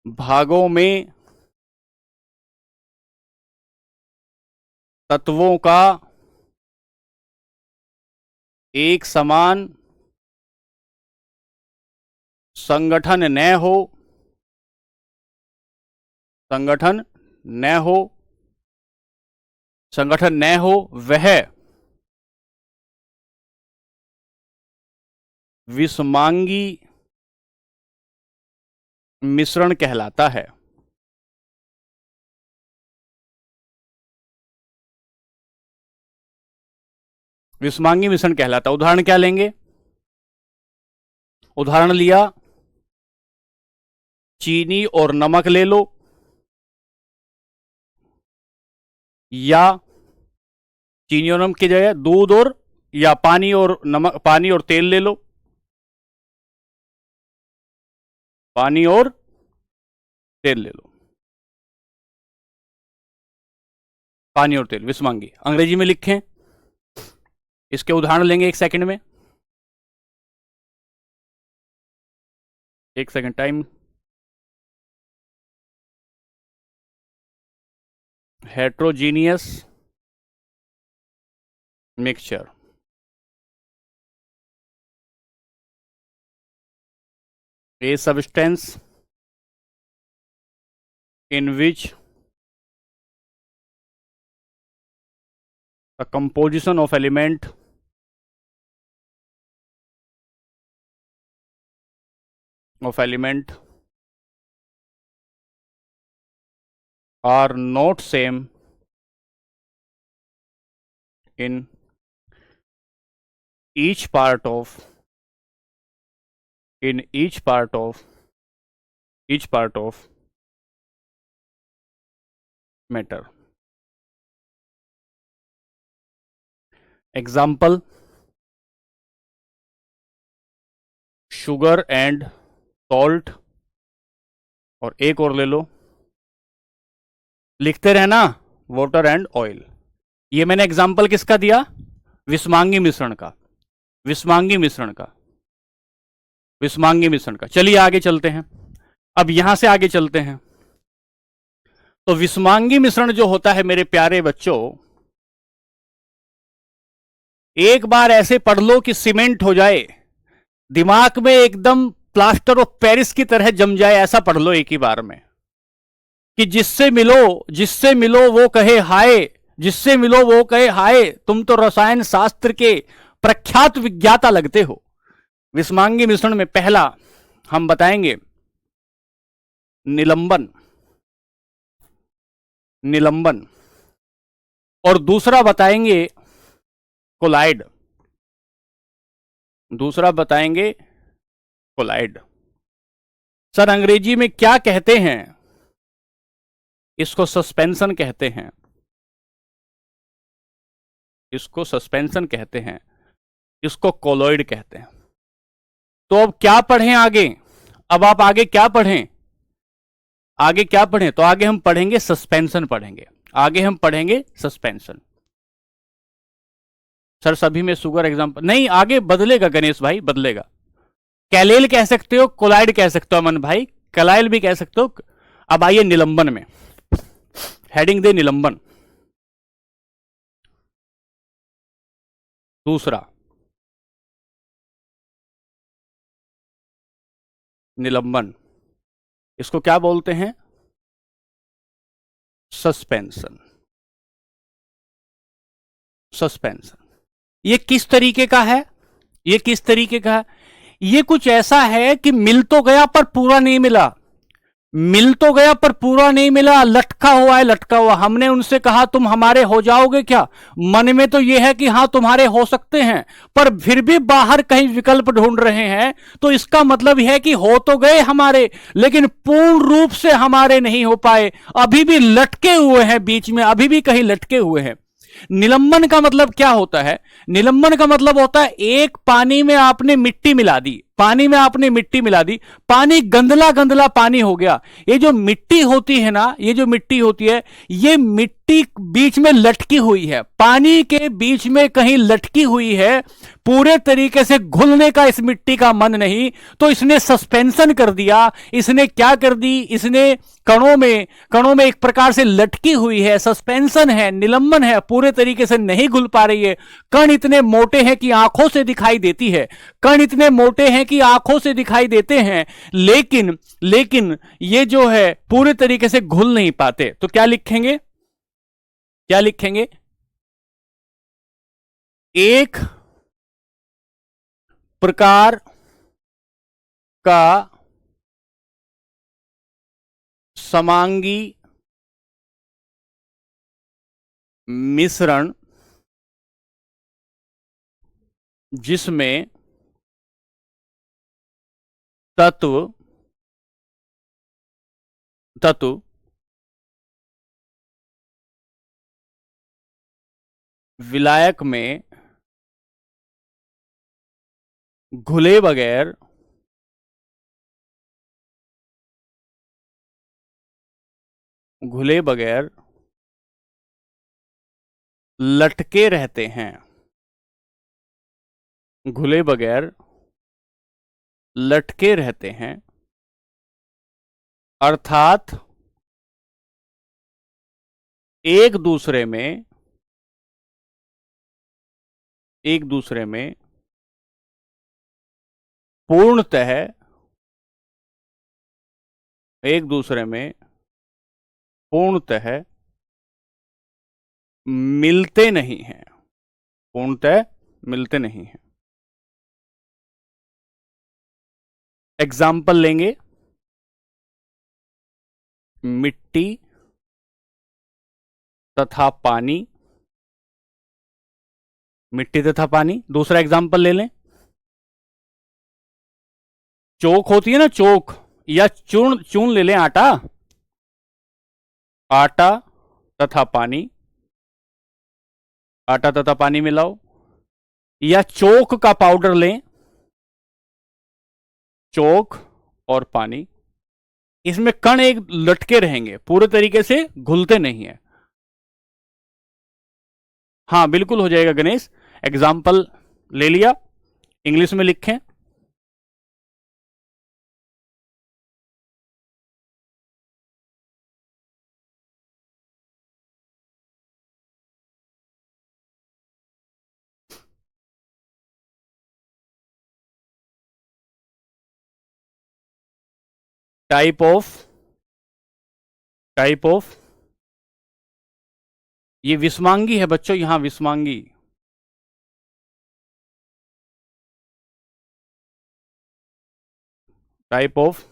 भागों में तत्वों का एक समान संगठन न हो, संगठन न हो, संगठन न हो, वह विषमांगी मिश्रण कहलाता है। विषमांगी मिश्रण कहलाता। उदाहरण क्या लेंगे, उदाहरण लिया चीनी और नमक ले लो, या चीनी और नमक की जगह दूध और या पानी और नमक, पानी और तेल ले लो, पानी और तेल ले लो, पानी और तेल, विषमांगी। अंग्रेजी में लिखें, इसके उदाहरण लेंगे एक सेकंड में, एक second time. Heterogeneous mixture, a substance in which the composition of element are not same in each part of matter. Example, sugar and salt, और एक और ले लो, लिखते रहना, वाटर एंड ऑयल। ये मैंने एग्जाम्पल किसका दिया, विषमांगी मिश्रण का, विषमांगी मिश्रण का, विषमांगी मिश्रण का। चलिए आगे चलते हैं, अब यहां से आगे चलते हैं। तो विषमांगी मिश्रण जो होता है मेरे प्यारे बच्चों, एक बार ऐसे पढ़ लो कि सीमेंट हो जाए, दिमाग में एकदम प्लास्टर ऑफ पेरिस की तरह जम जाए, ऐसा पढ़ लो एक ही बार में, कि जिससे मिलो वो कहे हाय, जिससे मिलो वो कहे हाय, तुम तो रसायन शास्त्र के प्रख्यात विज्ञाता लगते हो। विषमांगी मिश्रण में पहला हम बताएंगे निलंबन, निलंबन, और दूसरा बताएंगे कोलाइड, दूसरा बताएंगे कोलाइड। सर अंग्रेजी में क्या कहते हैं? इसको सस्पेंशन कहते हैं, इसको सस्पेंशन कहते हैं, इसको कोलॉइड कहते हैं। तो अब क्या पढ़ें आगे? अब आप आगे क्या पढ़ें? आगे क्या पढ़ें? तो आगे हम पढ़ेंगे सस्पेंशन पढ़ेंगे, आगे हम पढ़ेंगे सस्पेंशन। सर सभी में शुगर एग्जाम्पल नहीं, आगे बदलेगा गणेश भाई, बदलेगा। कैलेल कह सकते हो, कोलाइड कह सकते हो अमन भाई, कलाइल भी कह सकते हो। अब आइए निलंबन में, हेडिंग दे निलंबन। दूसरा निलंबन, इसको क्या बोलते हैं? सस्पेंशन। सस्पेंशन ये किस तरीके का है? ये किस तरीके का है? ये कुछ ऐसा है कि मिल तो गया पर पूरा नहीं मिला, मिल तो गया पर पूरा नहीं मिला, लटका हुआ है, लटका हुआ। हमने उनसे कहा तुम हमारे हो जाओगे क्या? मन में तो यह है कि हां तुम्हारे हो सकते हैं, पर फिर भी बाहर कहीं विकल्प ढूंढ रहे हैं। तो इसका मतलब यह है कि हो तो गए हमारे, लेकिन पूर्ण रूप से हमारे नहीं हो पाए, अभी भी लटके हुए हैं बीच में, अभी भी कहीं लटके हुए हैं। निलंबन का मतलब क्या होता है? निलंबन का मतलब होता है एक पानी में आपने मिट्टी मिला दी, पानी में आपने मिट्टी मिला दी, पानी गंदला गंदला पानी हो गया। ये जो मिट्टी होती है ना, ये जो मिट्टी होती है, ये मिट्टी बीच में लटकी हुई है, पानी के बीच में कहीं लटकी हुई है, पूरे तरीके से घुलने का इस मिट्टी का मन नहीं, तो इसने सस्पेंशन कर दिया। इसने क्या कर दी? इसने कणों में एक प्रकार से लटकी हुई है, सस्पेंशन है, निलंबन है, पूरे तरीके से नहीं घुल पा रही है। कण इतने मोटे हैं कि आंखों से दिखाई देती है, कण इतने मोटे हैं कि आंखों से दिखाई देते हैं, लेकिन ये जो है पूरे तरीके से घुल नहीं पाते। तो क्या लिखेंगे? क्या लिखेंगे? एक प्रकार का समांगी मिश्रण जिसमें तत्व विलायक में घुले बगैर लटके रहते हैं, घुले बगैर लटके रहते हैं, अर्थात एक दूसरे में पूर्णतः एक दूसरे में पूर्णतः मिलते नहीं हैं, पूर्णतः मिलते नहीं हैं। एग्जाम्पल लेंगे, मिट्टी तथा पानी, मिट्टी तथा पानी। दूसरा एग्जाम्पल ले लें, चोक होती है ना, चोक, या चूर्ण, चून ले लें, आटा, आटा तथा पानी, आटा तथा पानी मिलाओ, या चोक का पाउडर लें, चोक और पानी। इसमें कण एक लटके रहेंगे, पूरे तरीके से घुलते नहीं है। हाँ बिल्कुल हो जाएगा गणेश, एग्जाम्पल ले लिया, इंग्लिश में लिखें। टाइप ऑफ ये विस्मांगी है बच्चों, यहां विस्मांगी। Type of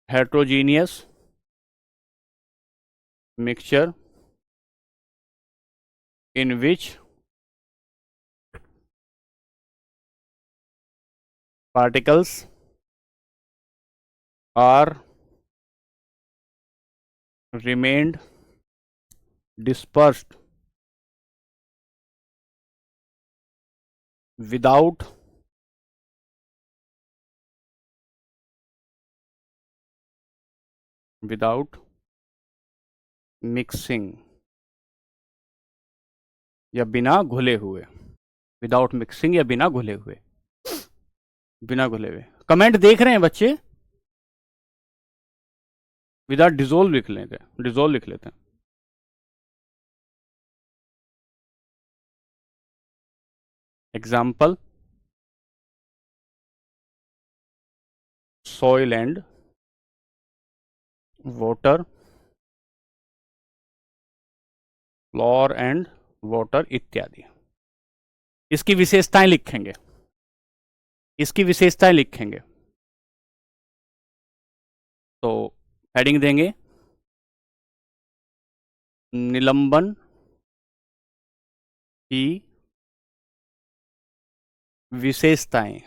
heterogeneous mixture in which particles are remained dispersed without mixing या बिना घुले हुए, विदाउट मिक्सिंग या बिना घुले हुए, बिना घुले हुए। कमेंट देख रहे हैं बच्चे? विदाउट डिजोल्व लिख लेते हैं, डिजोल्व लिख लेते हैं। Example soil and water, floor and water इत्यादि। इसकी विशेषताएं लिखेंगे, इसकी विशेषताएं लिखेंगे। तो हेडिंग देंगे निलंबन की विशेषताएं।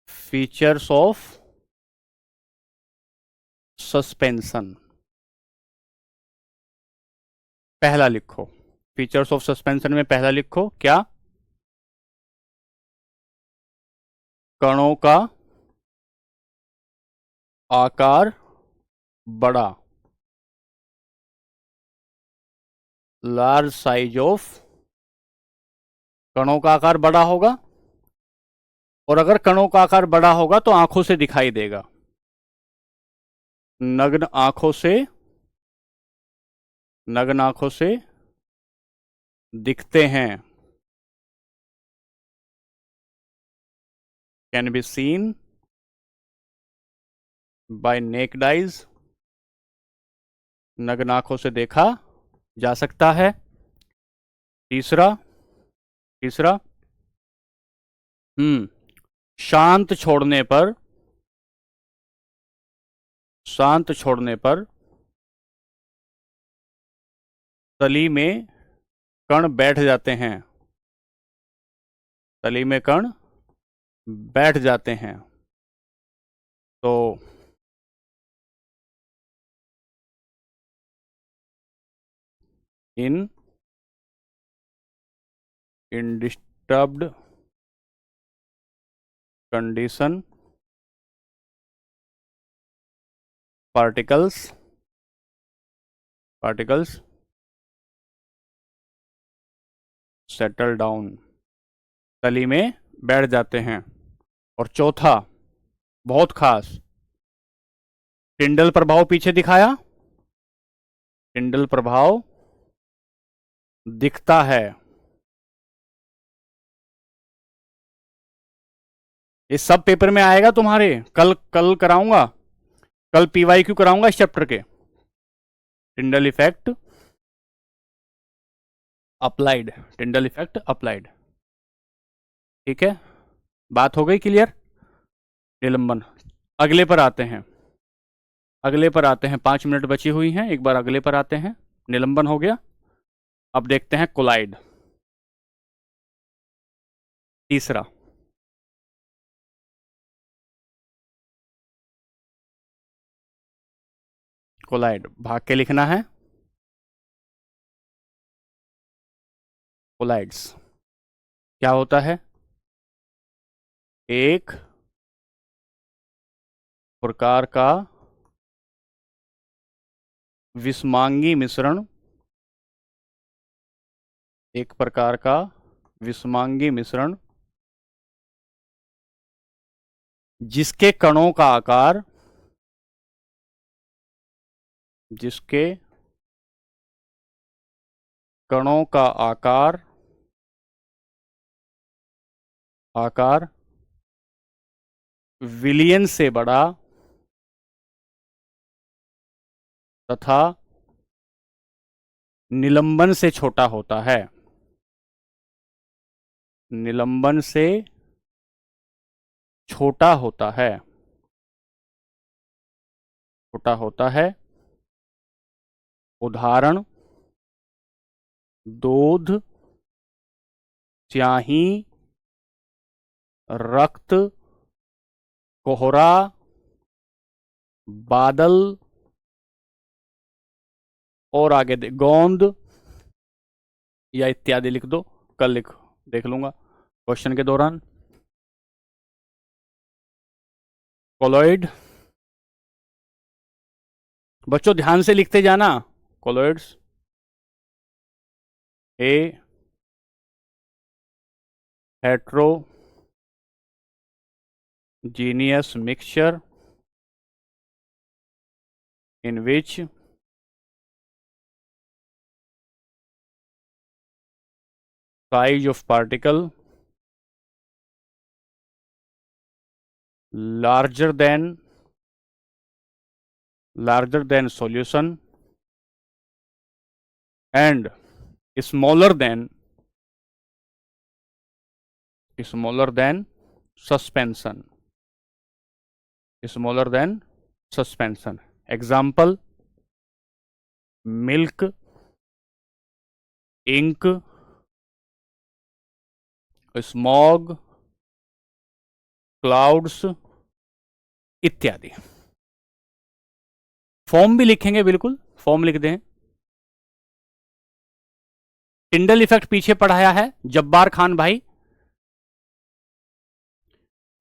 Features of suspension. पहला लिखो, फीचर्स ऑफ सस्पेंशन में पहला लिखो क्या? कणों का आकार बड़ा, लार्ज साइज ऑफ, कणों का आकार बड़ा होगा, और अगर कणों का आकार बड़ा होगा तो आंखों से दिखाई देगा, नग्न आंखों से, नग्न आंखों से दिखते हैं, can be seen by naked eyes, नग्न आंखों से देखा जा सकता है। तीसरा, तीसरा शांत छोड़ने पर, शांत छोड़ने पर तली में कण बैठ जाते हैं, तली में कण बैठ जाते हैं। तो in disturbed condition particles settle down, तली में बैठ जाते हैं। और चौथा बहुत खास, टिंडल प्रभाव पीछे दिखाया, टिंडल प्रभाव दिखता है। ये सब पेपर में आएगा तुम्हारे, कल कराऊंगा, कल पीवाईक्यू कराऊंगा इस चैप्टर के। Tyndall effect applied, Tyndall effect applied. ठीक है, बात हो गई क्लियर? निलंबन। अगले पर आते हैं, अगले पर आते हैं, 5 मिनट बची हुई हैं, एक बार अगले पर आते हैं। निलंबन हो गया, अब देखते हैं कोलाइड। तीसरा, कोलाइड भाग के लिखना है। कोलाइड्स क्या होता है? एक प्रकार का विषमांगी मिश्रण, एक प्रकार का विषमांगी मिश्रण जिसके कणों का आकार, जिसके कणों का आकार विलियन से बड़ा तथा निलंबन से छोटा होता है, निलंबन से छोटा होता है, छोटा होता है। उदाहरण दूध, स्याही, रक्त, कोहरा, बादल, और आगे गोंद या इत्यादि लिख दो, कल देख लूंगा क्वेश्चन के दौरान। कोलॉइड, बच्चों ध्यान से लिखते जाना। Colloids, A heterogeneous mixture in which size of particle larger than solution and smaller than suspension. Example: milk, ink, smog, clouds इत्यादि। फॉर्म भी लिखेंगे, बिल्कुल फॉर्म लिख दें। टिंडल इफेक्ट पीछे पढ़ाया है जब्बार खान भाई,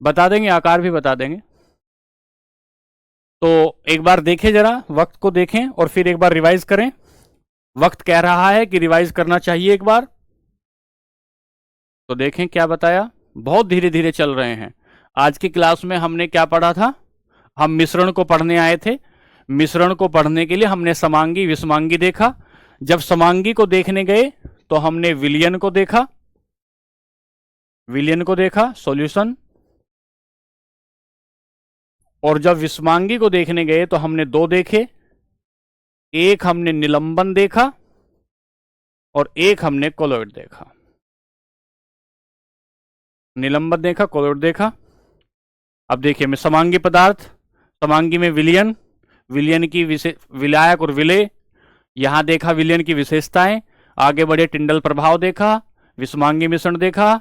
बता देंगे, आकार भी बता देंगे। तो एक बार देखें, जरा वक्त को देखें और फिर एक बार रिवाइज करें। वक्त कह रहा है कि रिवाइज करना चाहिए एक बार, तो देखें क्या बताया। बहुत धीरे धीरे चल रहे हैं। आज की क्लास में हमने क्या पढ़ा था? हम मिश्रण को पढ़ने आए थे। मिश्रण को पढ़ने के लिए हमने समांगी विषमांगी देखा। जब समांगी को देखने गए तो हमने विलयन को देखा, सॉल्यूशन। और जब विषमांगी को देखने गए तो हमने दो देखे, एक हमने निलंबन देखा और एक हमने कोलॉइड देखा। निलंबन देखा, कोलॉइड देखा। अब देखिए, मैं समांगी पदार्थ, समांगी में विलयन, विलयन की विलायक और विलय, यहां देखा विलयन की विशेषताएं। आगे बढ़े, टिंडल प्रभाव देखा, विषमांगी मिश्रण देखा,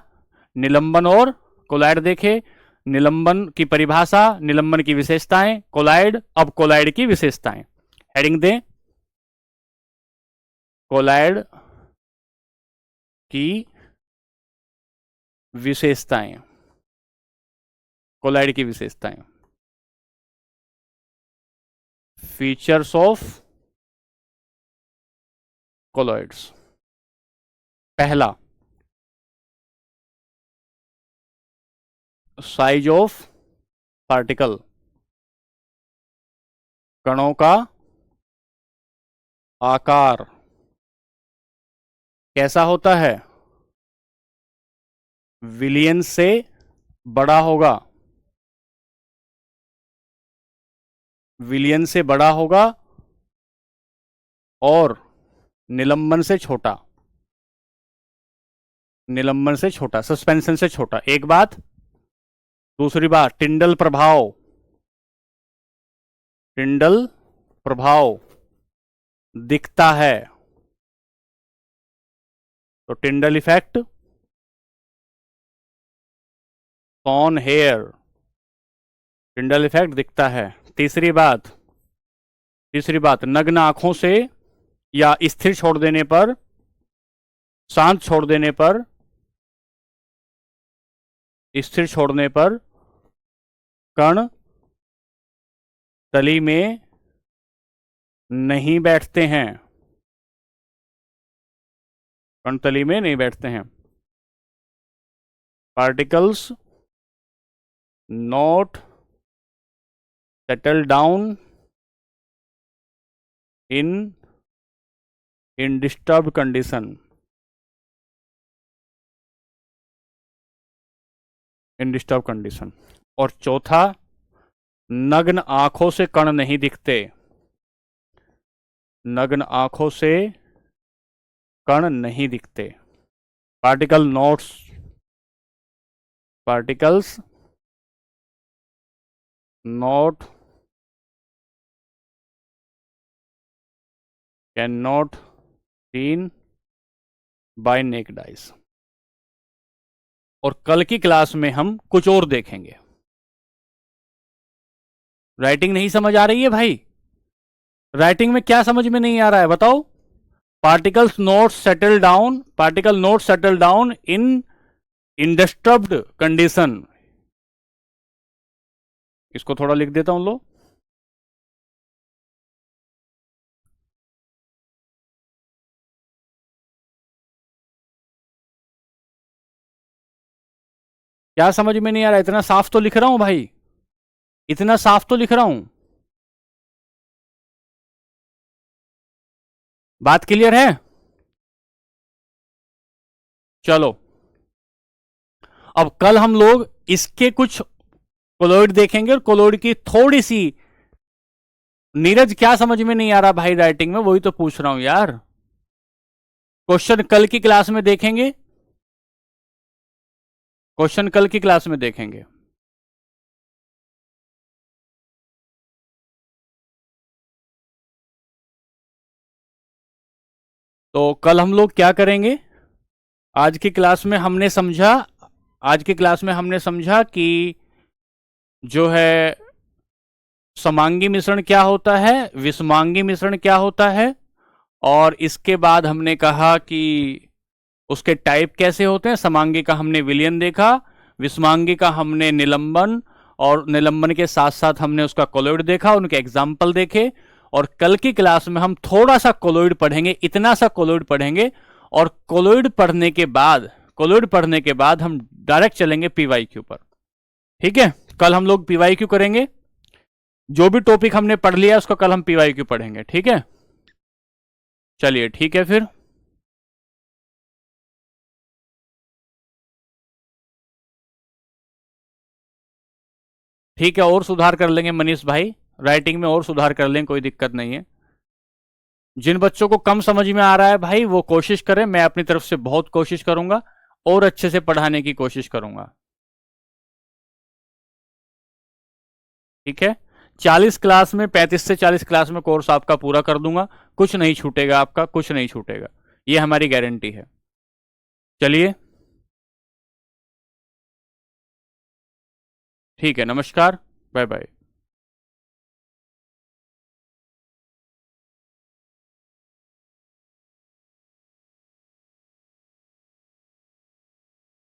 निलंबन और कोलाइड देखे। निलंबन की परिभाषा, निलंबन की विशेषताएं, कोलाइड। अब कोलाइड की विशेषताएं, हेडिंग दें, कोलाइड की विशेषताएं, कोलाइड की विशेषताएं, फीचर्स ऑफ कोलॉइड्स। पहला, साइज ऑफ पार्टिकल, कणों का आकार कैसा होता है? विलयन से बड़ा होगा, विलयन से बड़ा होगा और निलंबन से छोटा, निलंबन से छोटा, सस्पेंशन से छोटा। एक बात। दूसरी बात, टिंडल प्रभाव, टिंडल प्रभाव दिखता है, तो Tyndall effect on here, Tyndall effect दिखता है। तीसरी बात, नग्न आंखों से या स्थिर छोड़ देने पर, शांत छोड़ देने पर, स्थिर छोड़ने पर कण तली में नहीं बैठते हैं, कण तली में नहीं बैठते हैं। Particles not settle down in disturb condition, in disturb condition. और चौथा, नग्न आंखों से कण नहीं दिखते, नग्न आंखों से कण नहीं दिखते। Particles not can not seen by naked eyes. और कल की क्लास में हम कुछ और देखेंगे। राइटिंग नहीं समझ आ रही है भाई? राइटिंग में क्या समझ में नहीं आ रहा है बताओ? Particle not settle down in undisturbed condition. इसको थोड़ा लिख देता हूं लो। क्या समझ में नहीं आ रहा? इतना साफ तो लिख रहा हूं भाई, इतना साफ तो लिख रहा हूं। बात क्लियर है? चलो, अब कल हम लोग इसके कुछ कोलोइड देखेंगे और कोलोइड की थोड़ी सी। नीरज क्या समझ में नहीं आ रहा भाई राइटिंग में? वही तो पूछ रहा हूं यार। क्वेश्चन कल की क्लास में देखेंगे, क्वेश्चन कल की क्लास में देखेंगे। तो कल हम लोग क्या करेंगे? आज की क्लास में हमने समझा, आज की क्लास में हमने समझा कि जो है समांगी मिश्रण क्या होता है, विषमांगी मिश्रण क्या होता है, और इसके बाद हमने कहा कि उसके टाइप कैसे होते हैं। समांगी का हमने विलयन देखा, विषमांगी का हमने निलंबन, और निलंबन के साथ साथ हमने उसका कोलोइड देखा, उनके एग्जाम्पल देखे। और कल की क्लास में हम थोड़ा सा कोलोइड पढ़ेंगे, इतना सा कोलोइड पढ़ेंगे, और कोलोइड पढ़ने के बाद हम डायरेक्ट चलेंगे पीवाईक्यू पर। ठीक है, कल हम लोग पीवाईक्यू करेंगे। जो भी टॉपिक हमने पढ़ लिया उसको कल हम पीवाईक्यू पढ़ेंगे। ठीक है, चलिए ठीक है फिर। ठीक है, और सुधार कर लेंगे मनीष भाई, राइटिंग में और सुधार कर लेंगे, कोई दिक्कत नहीं है। जिन बच्चों को कम समझ में आ रहा है भाई वो कोशिश करें, मैं अपनी तरफ से बहुत कोशिश करूंगा और अच्छे से पढ़ाने की कोशिश करूंगा। ठीक है, 40 क्लास में, 35 से 40 क्लास में कोर्स आपका पूरा कर दूंगा, कुछ नहीं छूटेगा आपका, कुछ नहीं छूटेगा, ये हमारी गारंटी है। चलिए ठीक है, नमस्कार, बाय बाय।